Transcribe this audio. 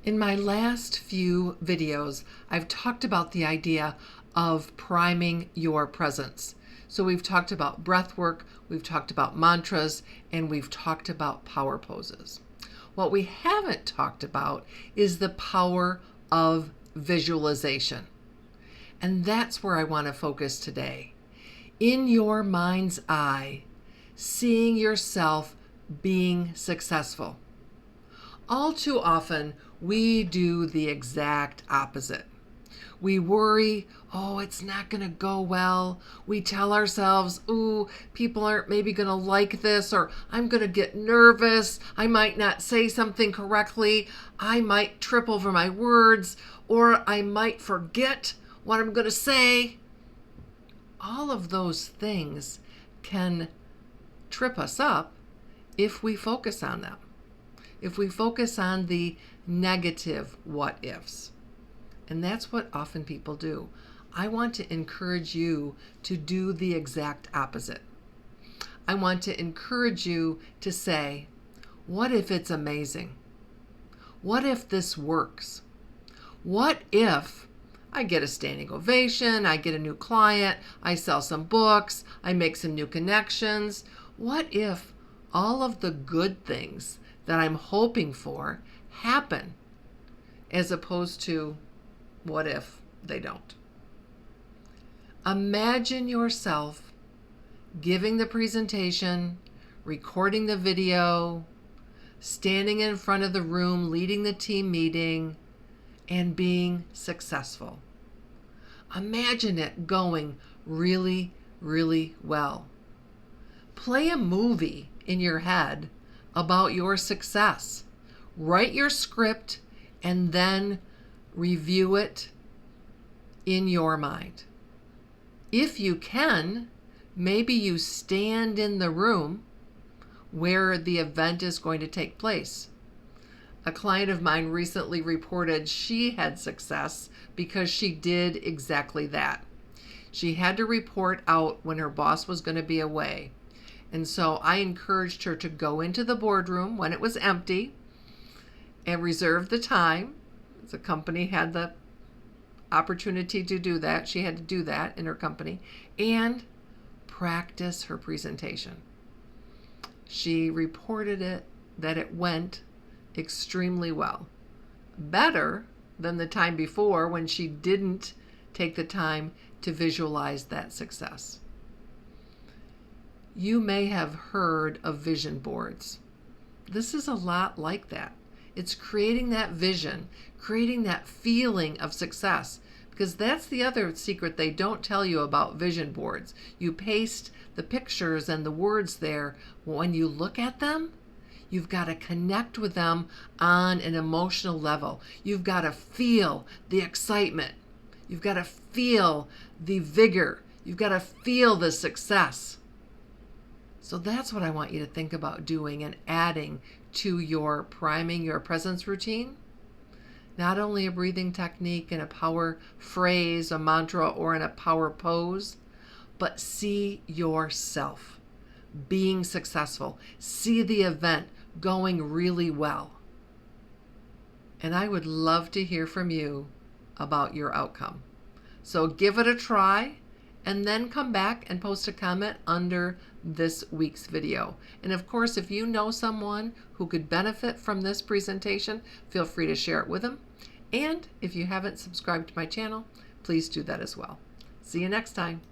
In my last few videos, I've talked about the idea of priming your presence. So we've talked about breath work, we've talked about mantras, and we've talked about power poses. What we haven't talked about is the power of visualization. And that's where I want to focus today. In your mind's eye, seeing yourself being successful. All too often, we do the exact opposite. We worry, oh, it's not going to go well. We tell ourselves, ooh, people aren't maybe going to like this, or I'm going to get nervous. I might not say something correctly. I might trip over my words, or I might forget what I'm going to say. All of those things can trip us up if we focus on them. If we focus on the negative what ifs. And that's what often people do. I want to encourage you to do the exact opposite. I want to encourage you to say, what if it's amazing? What if this works? What if I get a standing ovation, I get a new client, I sell some books, I make some new connections? What if all of the good things that I'm hoping for happen, as opposed to what if they don't? Imagine yourself giving the presentation, recording the video, standing in front of the room, leading the team meeting, and being successful. Imagine it going really, really well. Play a movie in your head about your success. Write your script and then review it in your mind. If you can, maybe you stand in the room where the event is going to take place. A client of mine recently reported she had success because she did exactly that. She had to report out when her boss was going to be away. And so I encouraged her to go into the boardroom when it was empty and reserve the time. The company had the opportunity to do that. She had to do that in her company and practice her presentation. She reported that it went extremely well. Better than the time before when she didn't take the time to visualize that success. You may have heard of vision boards. This is a lot like that. It's creating that vision, creating that feeling of success, because that's the other secret they don't tell you about vision boards. You paste the pictures and the words there. When you look at them, you've got to connect with them on an emotional level. You've got to feel the excitement. You've got to feel the vigor. You've got to feel the success. So that's what I want you to think about doing and adding to your priming your presence routine. Not only a breathing technique and a power phrase, a mantra, or in a power pose, but see yourself being successful. See the event going really well. And I would love to hear from you about your outcome. So give it a try and then come back and post a comment under this week's video. And of course, if you know someone who could benefit from this presentation, feel free to share it with them. And if you haven't subscribed to my channel, please do that as well. See you next time.